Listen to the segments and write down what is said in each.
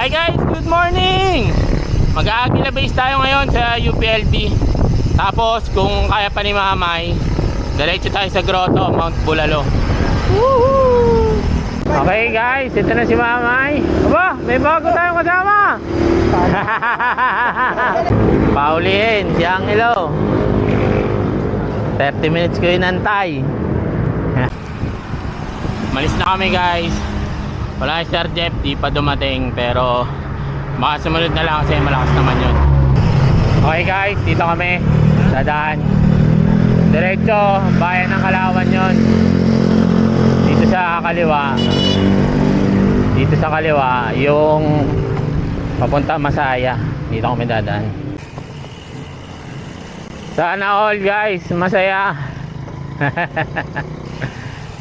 Hi guys, good morning! Mag-Aguila base tayo ngayon sa UPLB. Tapos kung kaya pa ni Mamay, diretso tayo sa Grotto, Mount Bulalo. Woohoo! Okay guys, ito na si Mamay. Aba, may bago tayong kasama. Paulihin, si Angelo. 30 minutes ko inantay. Malis na kami guys. Wala si Sir Jeff, di pa dumating. Pero baka sumunod na lang kasi malakas naman yun. Okay guys, dito kami sa daan. Diretso, bayan ng Kalawan yun. Dito sa kaliwa. Dito sa kaliwa yung papunta Masaya. Dito kami dadaan. Sana all guys, masaya.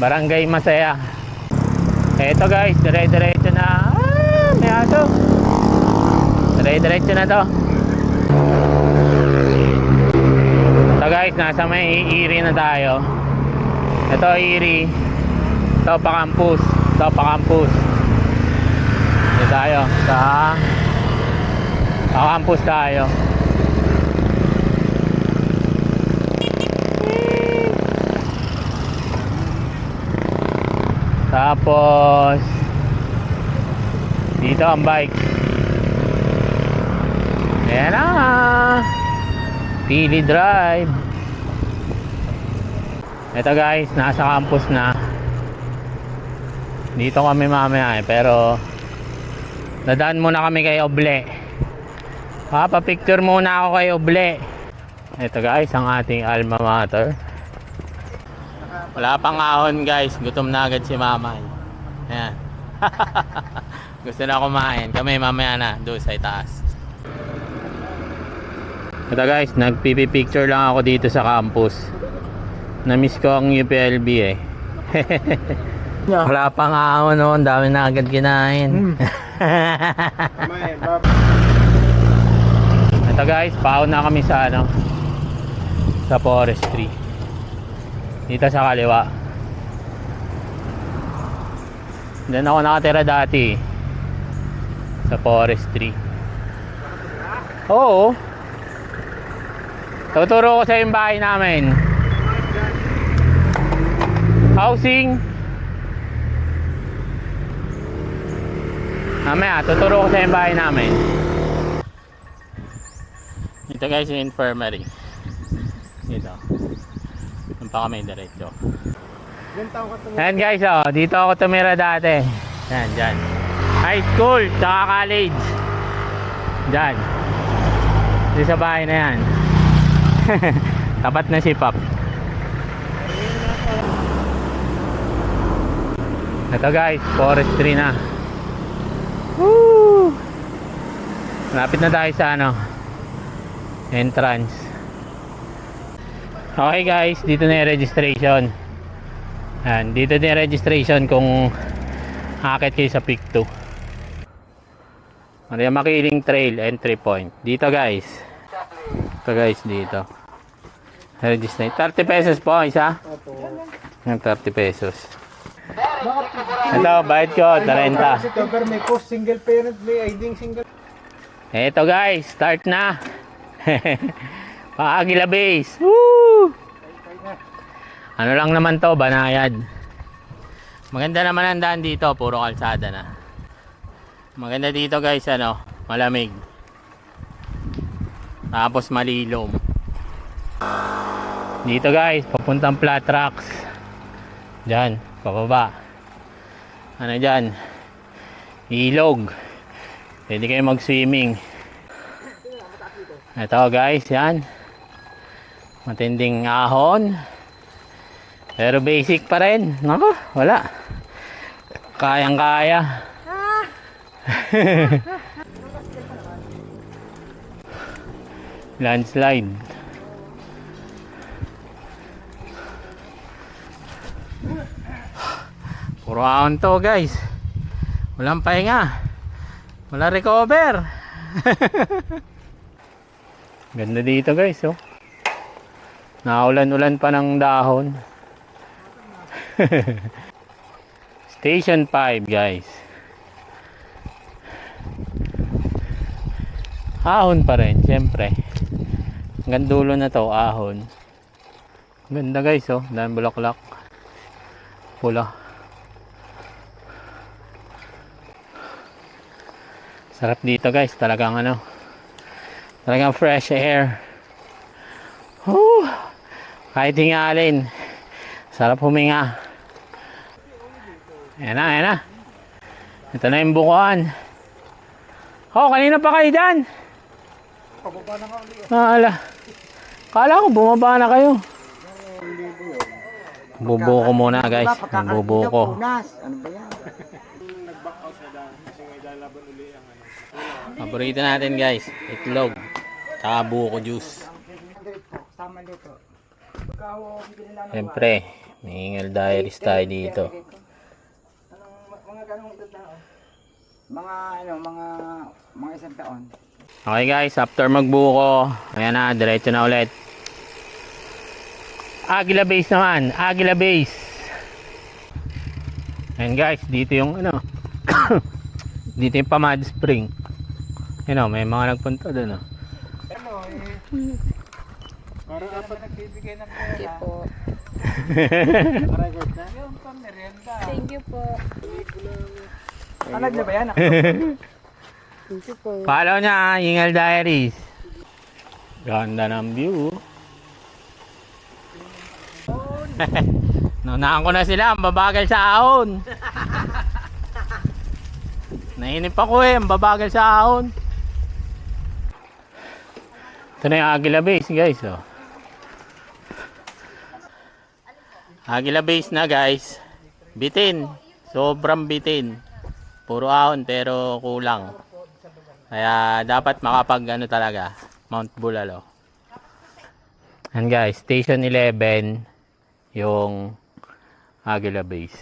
Barangay Masaya. Eto guys, dire-diretso na. May aso. Dire-diretso na to. Ito guys, nasa may Iri na tayo. Ito Iri. Ito pa-campus. Ito pa-campus. Dito tayo. Sa campus tayo. Tapos dito ang bike. Ayan na, Pili Drive. Ito guys, nasa campus na. Dito kami mamaya pero dadaan muna kami kay Oble. Papapicture muna ako kay Oble. Ito guys, ang ating alma mater. Wala pang ahon guys, gutom na agad si Mamay. Ayan. Gusto na kumain. Kami mamaya na doon sa itaas. Ito guys, nagpipicture lang ako dito sa campus. Na-miss ko ang UPLB eh. Wala pang ahon no, dami na agad kinain. Ito guys, paon na kami sa sa forestry. Dito sa kaliwa. Diyan ako nakatira dati sa forestry. Oo. Tuturo ko sa yung bahay namin. Housing. Mamaya, tuturo ko sa yung bahay namin. Dito guys yung infirmary. Dito. Doon pa kami diretso. Ayan guys, oh, dito ako tumira dati. Yan, dyan. High school, tsaka college. Dyan. Dito sa bahay na yan. Tapat na si Pop. Ito guys, forestry na. Woo! Malapit na tayo sa entrance. Okay guys, dito na yung registration. Ayan, dito na yung registration kung akit kayo sa Peak 2. Maria Makiling Trail entry point. Dito guys. Ito guys, dito. Register. 30 pesos po isa. 30 pesos. Ito, bayad ko, 30. May post single parent, may ID single. Ito guys, start na. Aguila base. Woo! Ano lang naman to, Banayad. Maganda naman ang daan dito, puro kalsada na. Maganda dito guys, malamig. Tapos malilom. Dito guys, papuntang Flat Rocks. Diyan, pababa. Ano dyan? Ilog. Pwede kayo mag-swimming. Ito guys, yan. Matinding ahon. Pero basic pa rin. Nako, wala. Kayang-kaya. Landslide. Puro ahon to guys. Walang pahinga. Wala recover. Ganda dito guys, oh. Naulan-ulan pa ng dahon. Station 5 guys. Ahon pa rin, syempre. Hanggang dulo na to, ahon. Ganda guys, oh. Dahil bulaklak. Pula. Sarap dito guys, talagang ano. Talagang fresh air. Whew. Kahit hingalin. Sarap huminga. Ayan na, ayan na. Ito na yung bukuan. Oh, kanina pa kayo dyan. Pababa na ka ulit. Ala. Kala ko bumaba na kayo. Bubuko muna guys. Bubuko. Ano ba yan? Paborito natin guys. Itlog. Tsaka buko juice. Sama dito. Siyempre. May Hingal Diaries tayo dito. Mga ganong ito tao. Mga isang taon. Okay guys. After magbuko. Ayan na. Diretso na ulit. Agila Base naman. Agila Base. Ayan guys. Dito yung ano. Dito yung Pamad Spring. Yan o. May mga nagpunta doon o. Parang apat nagbibigay ng pera. Thank you po. Record na. Yung pamerienda. Thank you po. Alag na ba yan? Thank you po. Follow niya. Hingal Diaries. Ganda ng view. Naunahan ko na sila. Ang babagal sa ahon. Nainip ako eh. Ang babagal sa ahon. Ito na yung Agila Base guys. Oh. Agila Base na guys. Bitin. Sobrang bitin. Puro ahon pero kulang. Kaya dapat makapag ano talaga. Mount Bulalo. And guys. Station 11. Yung Agila Base.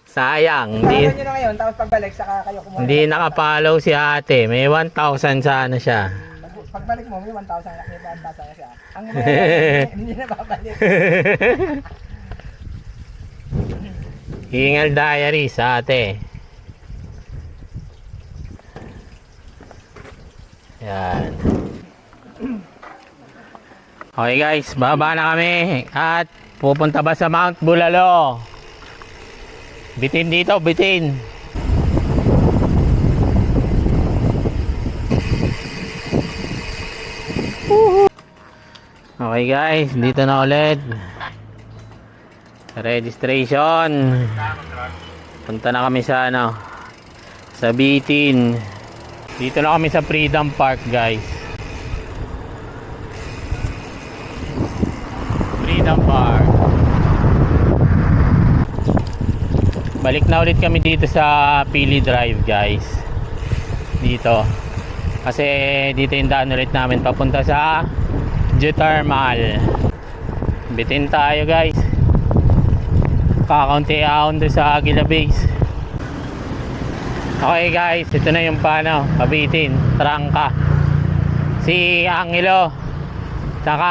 Sayang. Hindi nyo na ngayon, tapos pagbalik, saka kayo kumuha. Hindi nakapollow si ate. May 1,000 sana siya. Pagbalik mo, may 1,000 na may 1,000 siya. Ang hindi na babalik. Hingal Diaries sa ate. Yan. Okay guys, baba na kami at pupunta ba sa Mount Bulalo? Bitin dito, bitin. Okay guys, dito na ulit. Registration. Punta na kami sa ano, sa Bitin. Dito na kami sa Freedom Park guys. Freedom Park. Balik na ulit kami dito sa Pili Drive guys. Dito. Kasi dito yung daan ulit namin papunta sa Geothermal. Bitin tayo guys. Kakaunti ahon doon sa Agila Base. Okay guys, ito na yung paano, pabitin, trangka. Si Angelo saka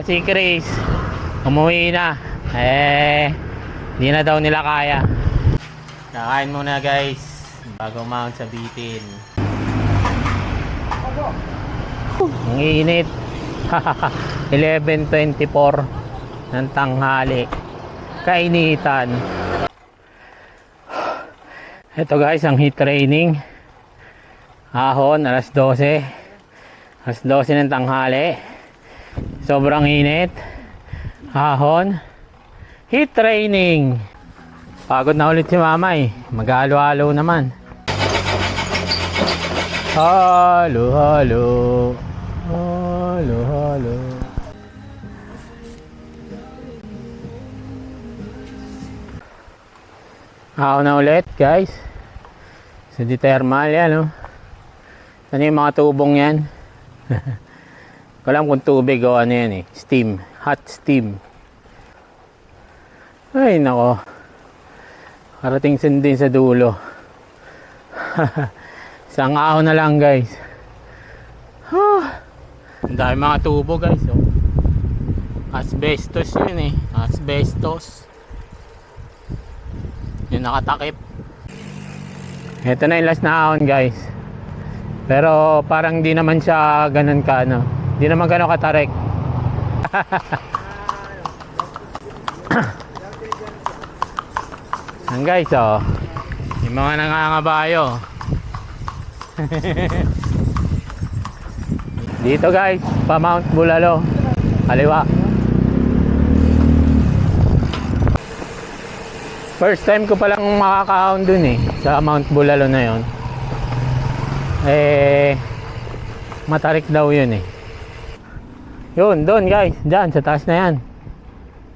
si Chris umuwi na. Hindi na daw nila kaya. Kakain muna guys bago mount sa bitin. Ang init. 11:24 ng tanghali. Kainitan. Ito guys, ang heat training. Ahon, alas 12. Alas 12 ng tanghali. Sobrang init. Ahon. Heat training. Pagod na ulit si mama eh. Mag-halo-halo naman. Halo, halo. Halo, halo. Ako na ulit guys. Sa Geothermal yan oh. Ano yung mga tubong yan? Ko alam kung tubig o ano yan eh. Steam. Hot steam. Ay nako. Karating din sa dulo. Isang ahon na lang guys. Ang dami mga tubo guys oh. Asbestos yun eh. Asbestos. Yung nakatakip. Ito na yung last na ahon guys. Pero parang di naman siya ganun ka ano. Di naman ganun katarik. Ang guys oh. Yung mga nangangabayo. Dito guys, pa Mount Bulalo. Kaliwa. First time ko palang makakahon dun eh, sa Mount Bulalo na yon. Matarik daw yun eh. Yun, doon guys, dyan, sa taas na yan.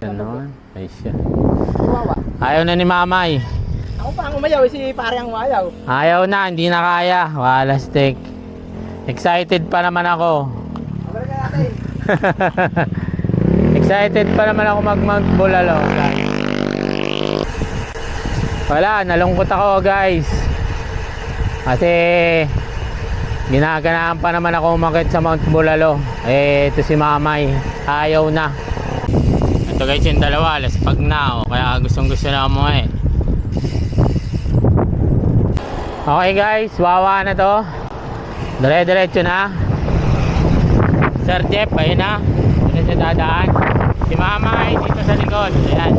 Yan naman, ayos yan. Kawawa. Ayaw na ni Mamay. Ako pa ang umayaw, si pare ang umayaw. Ayaw na, hindi na kaya. Wala stick. Excited pa naman ako. Abala na natin. Excited pa naman ako mag Mount Bulalo. Wala, nalungkot ako guys. Kasi ginaganaan pa naman ako umakit sa Mount Bulalo. Ito si Mamay, ayaw na. Ito guys yung dalawa, laspag na. Kaya gustong gusto na umuwi. Okay guys, wawa na to. Dire-diretso na. Sir Jeff, ayun na. Dito siya dadaan. Si Mamay dito sa likod. Ayan.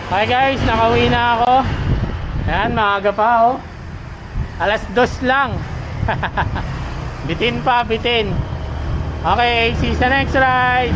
Okay guys, nakauwi na ako. Ayan, maaga pa oh. 2:00 lang. Bitin pa, bitin. Okay, see you sa next ride.